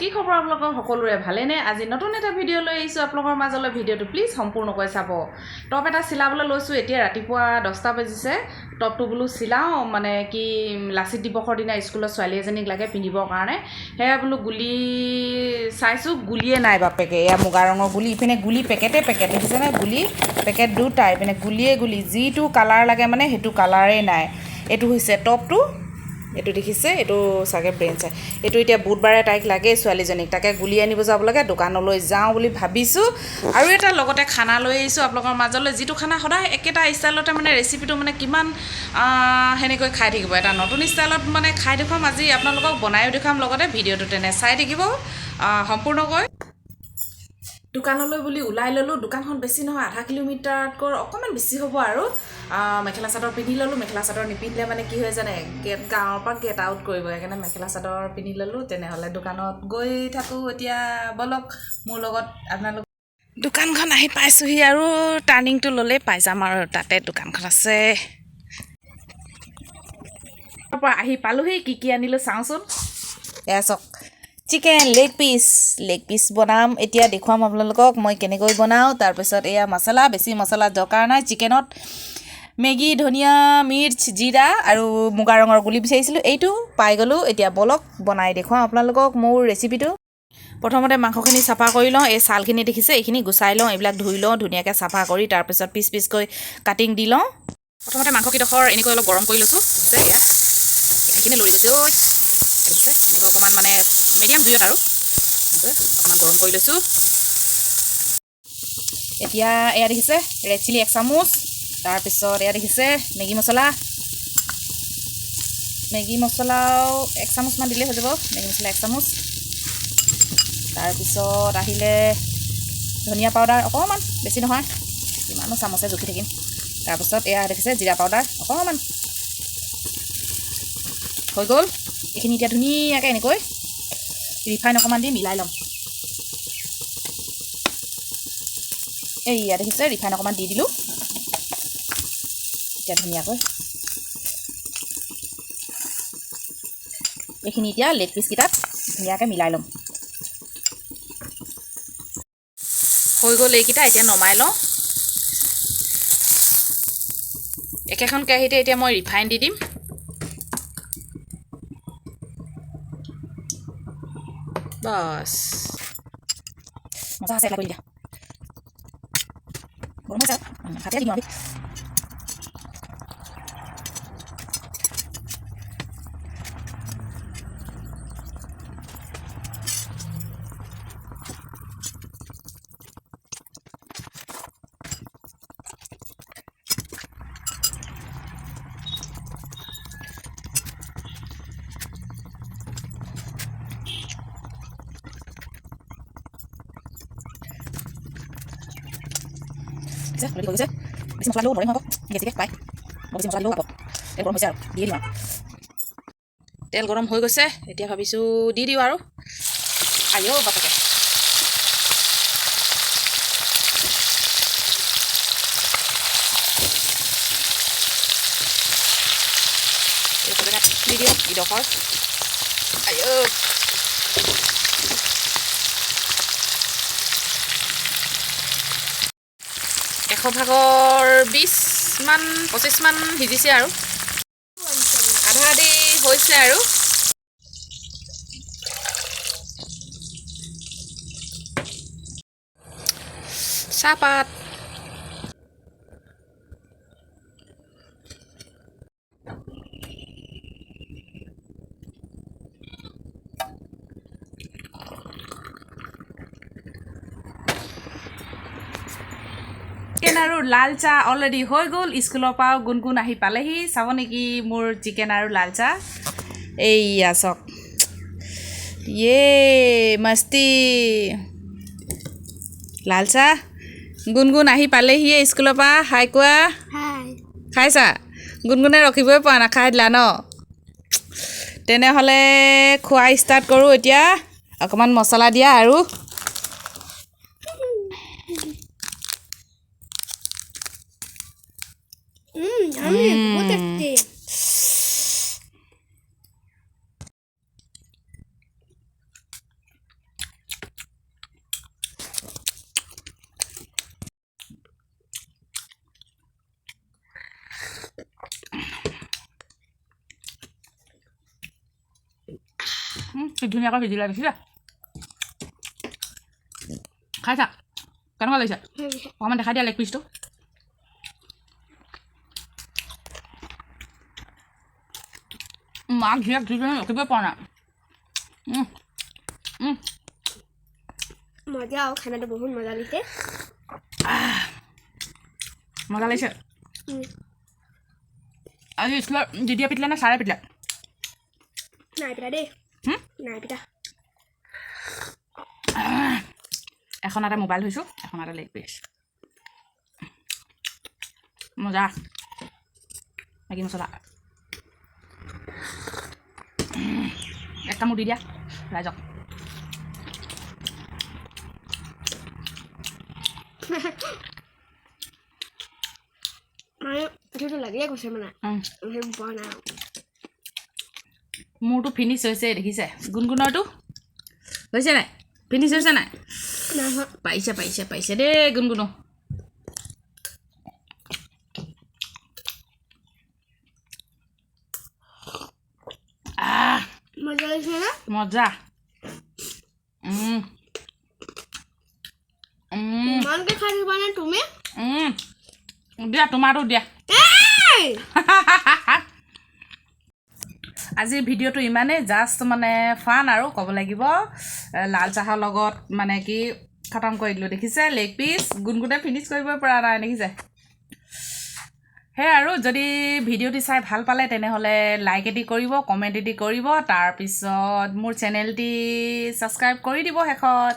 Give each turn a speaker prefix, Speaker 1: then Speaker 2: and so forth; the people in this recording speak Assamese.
Speaker 1: কি খবৰ আপোনালোকৰ সকলোৰে ভালেনে আজি নতুন এটা ভিডিঅ' লৈ আহিছোঁ আপোনালোকৰ মাজলৈ ভিডিঅ'টো প্লিজ সম্পূৰ্ণকৈ চাব টপ এটা চিলাবলৈ লৈছোঁ এতিয়া ৰাতিপুৱা 10টা বাজিছে টপটো বোলো চিলাওঁ মানে কি লাচিত দিৱসৰ দিনা স্কুলত ছোৱালী এজনীক লাগে পিন্ধিবৰ কাৰণে সেয়া বোলো গুলি চাইছোঁ গুলিয়ে নাই বাপেকে এয়া মুগা ৰঙৰ গুলি ইপিনে গুলি পেকেটে দেখিছেনে গুলি পেকেট দুটা ইপিনে গুলি যিটো কালাৰ লাগে মানে সেইটো কালাৰেই নাই এইটো হৈছে টপটো এইটো দেখিছে এইটো চাগে ব্ৰেঞ্চ হয় এইটো এতিয়া বুধবাৰে তাইক লাগে ছোৱালীজনীক তাকে গুলি আনিব যাব লাগে দোকানলৈ যাওঁ বুলি ভাবিছোঁ আৰু এটা লগতে খানা লৈ আহিছোঁ আপোনালোকৰ মাজলৈ যিটো খানা সদায় একেটা ষ্টাইলতে মানে ৰেচিপিটো মানে কিমান সেনেকৈ খাই থাকিব এটা নতুন ষ্টাইলত মানে খাই দেখুৱাম আজি আপোনালোকক বনায়ো দেখুৱাম লগতে ভিডিঅ'টো তেনে চাই থাকিব সম্পূৰ্ণকৈ দোকানলৈ বুলি ওলাই ল'লোঁ দোকানখন বেছি নহয় 0.5 কিলোমিটাৰতকৈ অকণমান বেছি হ'ব আৰু মেখেলা চাদৰ পিন্ধি ল'লোঁ মেখেলা চাদৰ নিপিন্ধিলে মানে কি হয় জানে গাঁৱৰ পৰা গেট আউট কৰিব সেইকাৰণে মেখেলা চাদৰ পিন্ধি ল'লোঁ তেনেহ'লে দোকানত গৈ থাকোঁ এতিয়া বলক মোৰ লগত আপোনালোক দোকানখন আহি পাইছোঁহি আৰু টাৰ্ণিংটো ল'লেই পাই যাম আৰু তাতে দোকানখন আছে তাৰ পৰা আহি পালোঁহি কি আনিলোঁ চাওঁচোন এয়া চাওক চিকেন লেগ পিচ বনাম এতিয়া দেখুৱাম আপোনালোকক মই কেনেকৈ বনাওঁ তাৰপিছত এয়া মছলা বেছি মছলা দৰকাৰ নাই চিকেনত মেগী ধনিয়া মিৰ্চ জিৰা আৰু মুগা ৰঙৰ গুলি বিচাৰিছিলোঁ এইটো পাই গ'লোঁ এতিয়া বলক বনাই দেখুৱাম আপোনালোকক মোৰ ৰেচিপিটো প্ৰথমতে মাংসখিনি চাফা কৰি লওঁ এই ছালখিনি দেখিছে এইখিনি গুচাই লওঁ এইবিলাক ধুই লওঁ ধুনীয়াকৈ চাফা কৰি তাৰপিছত পিচকৈ কাটিং দি লওঁ প্ৰথমতে মাংসকেইডোখৰ এনেকৈ অলপ গৰম কৰি লৈছোঁ দেখিছে এয়া এইখিনি লৈ লৈছোঁ দেখিছে এনেকৈ অকণমান মানে মিডিয়াম জুইত আৰু অকণমান গৰম কৰি লৈছোঁ এতিয়া এয়া দেখিছে ৰেড চিলি 1 চামুচ তাৰপিছত এয়া দেখিছে মেগী মছলাও 1 চামুচমান দিলেই হৈ যাব মেগী মছলা 1 চামুচ তাৰপিছত আহিলে ধনিয়া পাউডাৰ অকণমান বেছি নহয় কিমানো চামুচে জুখি থাকিম তাৰপিছত এয়া দেখিছে জিৰা পাউডাৰ অকণমান হৈ গ'ল এইখিনি এতিয়া ধুনীয়াকৈ এনেকৈ ৰিফাইন অকণমান দি মিলাই ল'ম এইয়া দেখিছে ৰিফাইন অকণমান দি দিলোঁ এতিয়া ধুনীয়াকৈ এইখিনি এতিয়া লেগ পিচকেইটাত ধুনীয়াকৈ মিলাই ল'ম হৈ গ'ল এইকেইটা এতিয়া নমাই লওঁ একেখন কেৰাহীতে এতিয়া মই ৰিফাইন দি দিম বাস মজা আছে লাগি দিয়া গৰম হৈছে হাতে দিম আমি ready হৈ গৈছে বেছি মছলা দিলেও নৰম হ'ব বেছিকৈ পাই মই বেছি মছলা দিলেও পাব তেল গৰম হৈছে আৰু দিয়ে দিম আৰু তেল গৰম হৈ গৈছে এতিয়া ভাবিছোঁ দি দিওঁ আৰু আইও বাপেকে দি দিওঁ ইডোখৰ আইও 20-25মান সিজিছে আৰু আধা আধি হৈছে আৰু চাহপাত চিকেন আৰু লাল চাহ অলৰেডি হৈ গ'ল স্কুলৰ পৰা গুণগুণ আহি পালেহি চাব নেকি মোৰ চিকেন আৰু লাল চাহ এইয়া চাওক ইয়ে মস্তি লাল চাহ গুণগুণ আহি পালেহি স্কুলৰ পৰা হাই কোৱা খাইছা গুণগুণে ৰখিবই পৰা নাখাই দিলা ন তেনেহ'লে খোৱা ষ্টাৰ্ট কৰোঁ এতিয়া অকণমান মছলা দিয়া আৰু
Speaker 2: বহুত টেষ্টি
Speaker 1: ধুনীয়াকৈ সিজিলে দেখিছা খাইছা কেনেকুৱা লাগিছে অকণমান দেখাই দিয়া লেগ পিচটো মাক জীয়েক দুজনে ৰখিবই পৰা নাই
Speaker 2: মজা আৰু খানাটো বহুত মজা লাগিছে
Speaker 1: মজা লাগিছে আজি স্কুলত দিদিয়ে পিটিলে নে ছাৰে পিটিলে
Speaker 2: নাই পিতা দেই নাই পিতা
Speaker 1: এখন এটা মোবাইল থৈছোঁ এখন এটা লেগ পিচ মজা মেগী মছলা এক কামো দি দিয়া ৰাইজক
Speaker 2: মানে সেইটো লাগিয়ে গৈছে মানে সেই পোৱা নাই
Speaker 1: মোৰতো ফিনিছ হৈছে দেখিছে গুণগুণৰটো হৈছে নাই ফিনিছ হৈছে নাই পাইছে পাইছে পাইছে দেই গুণগুণো
Speaker 2: মজা লাগিছে না
Speaker 1: মজা
Speaker 2: ইমানকে খাই দিবা নে তুমি
Speaker 1: দিয়া তোমাৰো দিয়া আজিৰ ভিডিঅ'টো ইমানেই জাষ্ট মানে ফান আৰু ক'ব লাগিব লাল চাহৰ লগত মানে কি খতম কৰি দিলোঁ দেখিছে লেগ পিচ গুণগুণে ফিনিছ কৰিবই পৰা নাই দেখিছে সেয়াই আৰু যদি ভিডিঅ'টি চাই ভাল পালে তেনেহ'লে লাইক এটি কৰিব কমেণ্ট এটি কৰিব তাৰপিছত মোৰ চেনেলটি ছাবস্ক্ৰাইব কৰি দিব শেষত